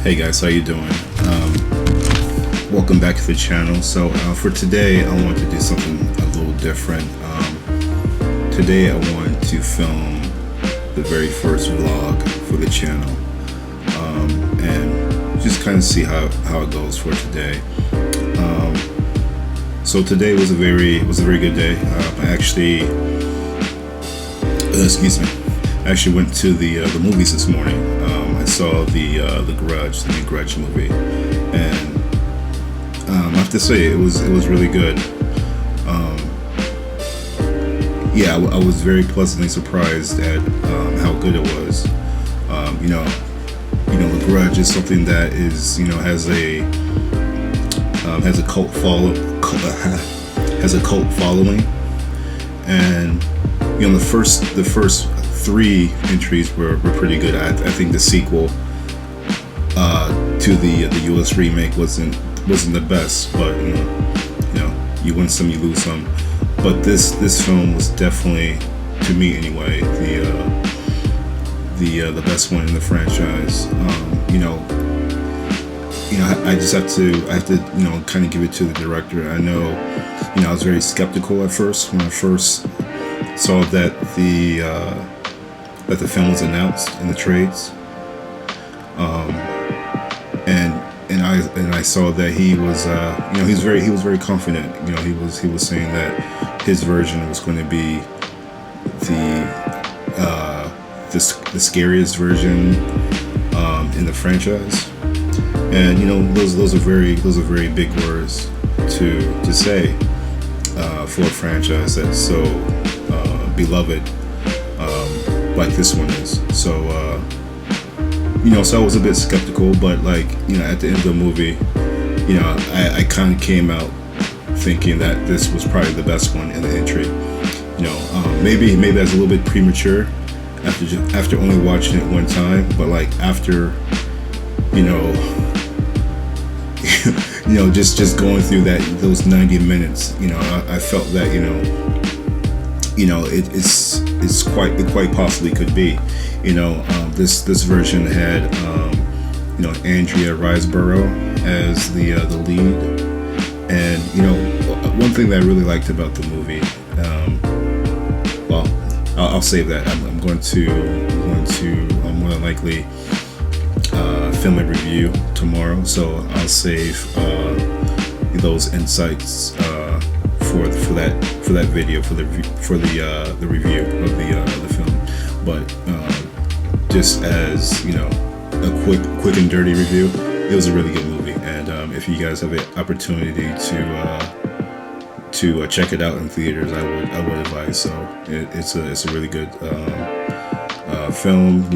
Hey guys, how you doing? Welcome back to the channel. So for today, I want to do something a little different. Today, I want to film the very first vlog for the channel, and just kind of see how it goes for today. So today was a very good day. I actually, I actually went to the movies this morning. I saw the Grudge, the new Grudge movie, and I have to say it was really good. Yeah, I was very pleasantly surprised at how good it was. The Grudge is something that is has a cult following, and the first three entries were pretty good. I think the sequel to the US remake wasn't the best, but you win some, you lose some. But this film was definitely, to me anyway, the best one in the franchise. I have to kind of give it to the director. I know, I was very skeptical at first when I first saw that the film was announced in the trades, and I saw that he was he was very confident. He was saying that his version was going to be the scariest version in the franchise. And those are very big words to say for a franchise that's so beloved like this one is. So so I was a bit skeptical, but at the end of the movie, I kind of came out thinking that this was probably the best one in the entry. Maybe that's a little bit premature after only watching it one time, but after just going through those 90 minutes, I felt that it quite possibly could be. This version had Andrea Riseborough as the lead, and one thing that I really liked about the movie, I'll save that. I'm going to more than likely film a review tomorrow, so I'll save those insights for that video, for the review of the film. But just as a quick and dirty review, it was a really good movie, and if you guys have an opportunity to check it out in theaters, I would advise. So it's a really good film.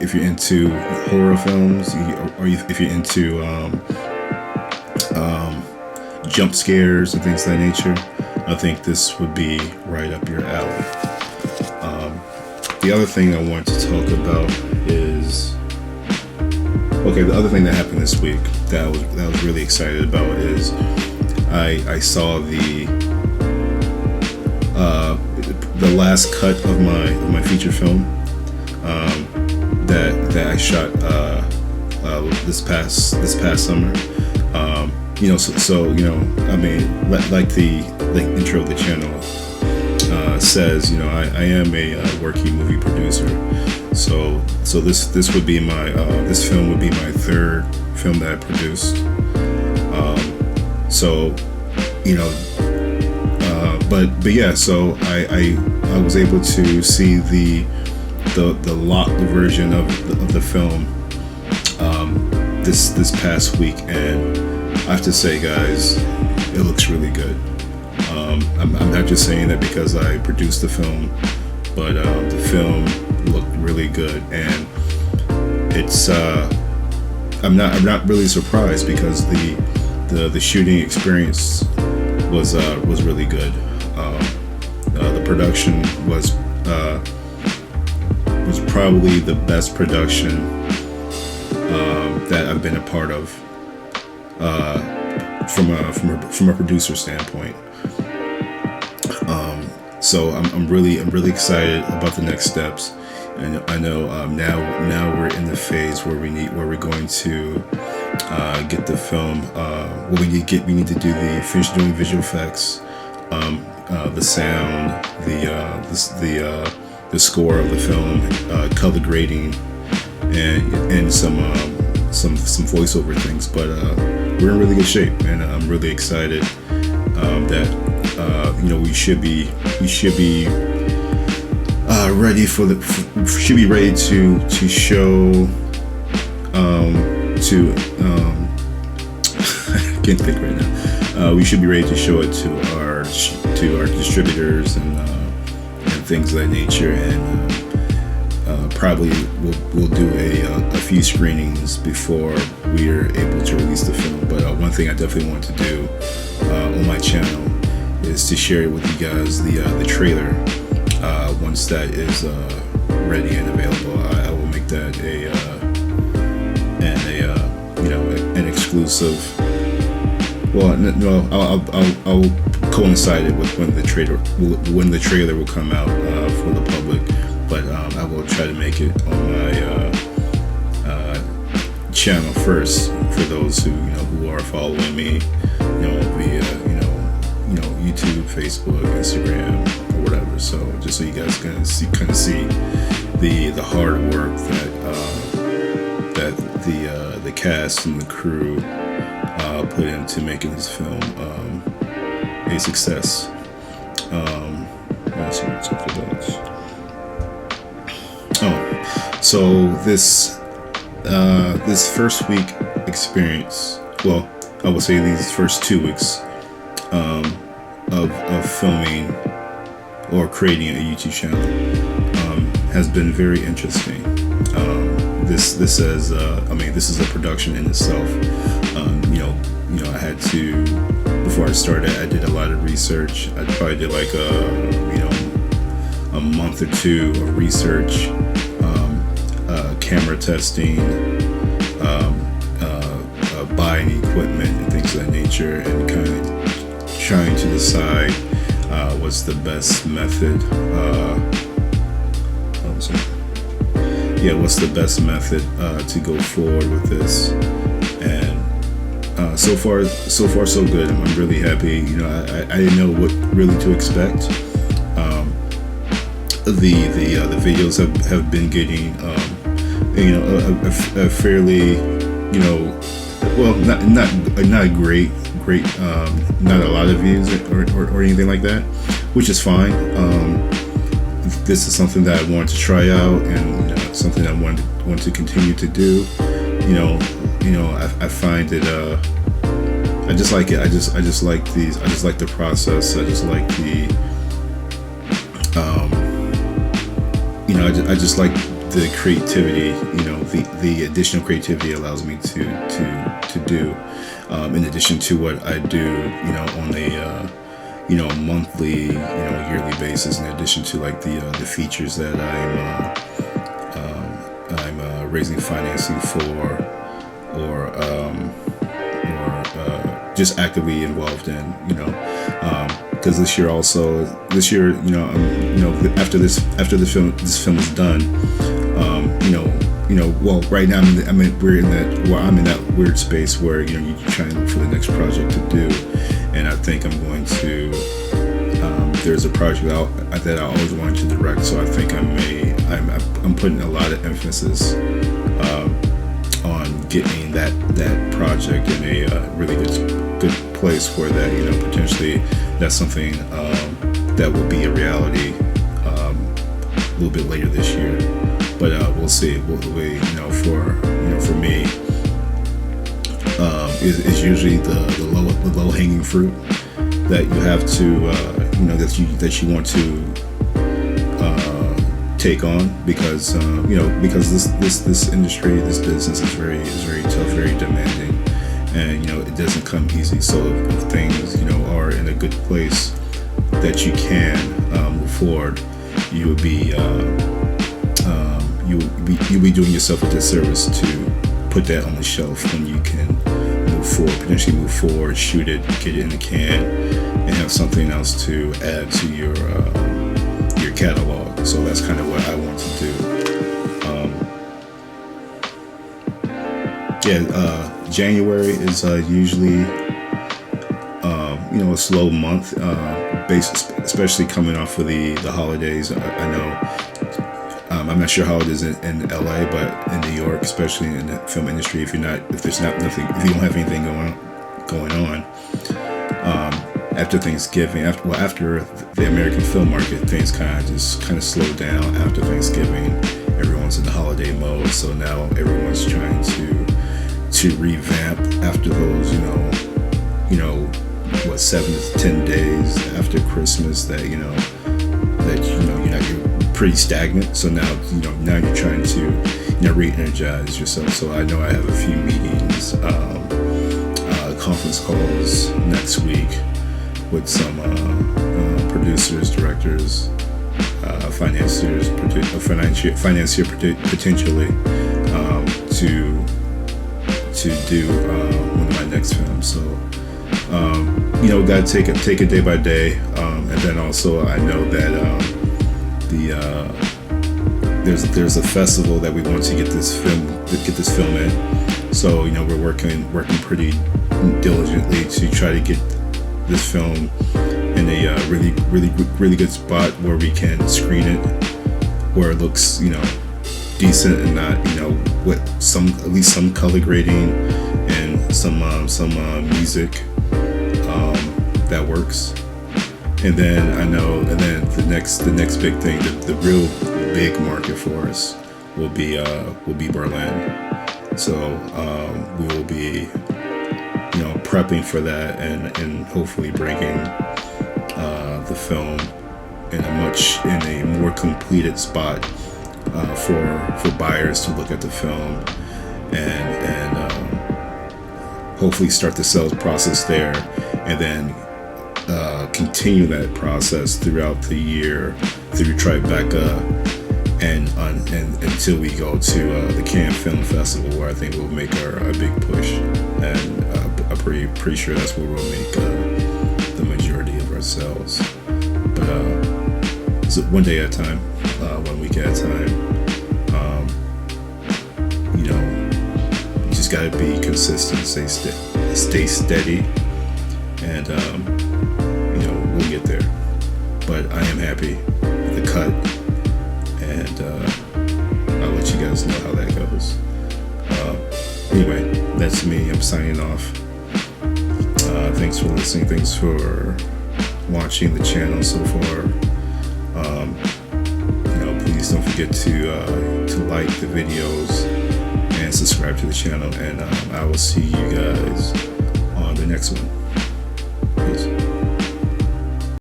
If you're into horror films, or if you're into jump scares and things of that nature, I think this would be right up your alley. The other thing I want to talk about is, the other thing that happened this week that I was really excited about is I saw the last cut of my feature film that I shot this past summer. Like the intro of the channel says, I am a working movie producer. So this would be this film would be my third film that I produced. So I was able to see the locked version of the film this past week, and I have to say, guys, it looks really good. I'm not just saying that because I produced the film, but the film looked really good, and it's I'm not really surprised because the shooting experience was really good. The production was probably the best production that I've been a part of from a producer standpoint. So I'm really excited about the next steps. And I know now we're in the phase where we're going to get the film. We need to do finish doing visual effects, the sound, the score of the film, color grading, and some voiceover things. But we're in really good shape, and I'm really excited that we should be ready should be ready to show to I can't think right now. We should be ready to show it to our distributors and things of that nature, and probably we'll do a few screenings before we are able to release the film. But one thing I definitely want to do on my channel is to share it with you guys, the trailer. Once that is ready and available, I will make that an exclusive. Well, no, I'll coincide it with when the trailer will come out for the public. But I will try to make it on my channel first for those who are following me, via YouTube, Facebook, Instagram, or whatever. So just so you guys can see the hard work that the cast and the crew put into making this film a success. So this first week experience, well, I would say these first 2 weeks of filming or creating a YouTube channel has been very interesting. This is a production in itself. I had to, before I started, I did a lot of research. I probably did like a month or two of research, camera testing, buying equipment and things of that nature, and kind of trying to decide what's the best method. What's the best method to go forward with this? And so far so good. I'm really happy. I didn't know what really to expect. The videos have been getting a fairly not a great not a lot of views or anything like that, which is fine. This is something that I wanted to try out, and something I want to continue to do. I find it. I just like it. I just like these. I just like the process. I just like I just like the creativity. The additional creativity allows me to do. In addition to what I do, on a monthly, yearly basis. In addition to like the features that I'm raising financing for, or just actively involved in, because this year, after this film is done, well, right now I'm in that weird space where you try and look for the next project to do, and I think I'm going to. There's a project that I always wanted to direct, so I think I'm putting a lot of emphasis on getting that project in a really good place where that potentially that's something that will be a reality a little bit later this year. But we'll see. For me, is usually the low hanging fruit that you have to that you want to take on, because this industry, this business is very tough, very demanding, and it doesn't come easy. So if things are in a good place that you can move forward, you'll be doing yourself a disservice to put that on the shelf when you can potentially move forward, shoot it, get it in the can, and have something else to add to your catalog. So that's kind of what I want to do. Yeah, January is usually a slow month, especially coming off of the holidays. I know I'm not sure how it is in LA, but in New York, especially in the film industry, if there's not nothing, if you don't have anything going on after Thanksgiving, after the American film market, things kind of slow down after Thanksgiving. Everyone's in the holiday mode, so now everyone's trying to revamp after those, 7 to 10 days after Christmas that you're pretty stagnant. So now you're trying to re-energize yourself. So I know I have a few meetings, conference calls next week with some producers, directors, financier potentially, to do one of my next films. So gotta take it day by day, and then also I know that there's a festival that we want to get this film in. So we're working pretty diligently to try to get this film in a really good spot where we can screen it, where it looks decent and not with at least some color grading and some music that works. And then the next big thing, the real big market for us will be Berlin. So we will be prepping for that and hopefully bringing the film in a more completed spot for buyers to look at the film and hopefully start the sales process there, and then continue that process throughout the year through Tribeca and until we go to the Cannes Film Festival, where I think we'll make a big push, and I'm pretty sure that's where we'll make the majority of our sales. But so one day at a time, 1 week at a time. You just gotta be consistent, stay steady, and we'll get there. But I am happy with the cut, and I'll let you guys know how that goes. Anyway, that's me. I'm signing off. Thanks for listening. Thanks for watching the channel so far. Please don't forget to like the videos and subscribe to the channel, and I will see you guys on the next one.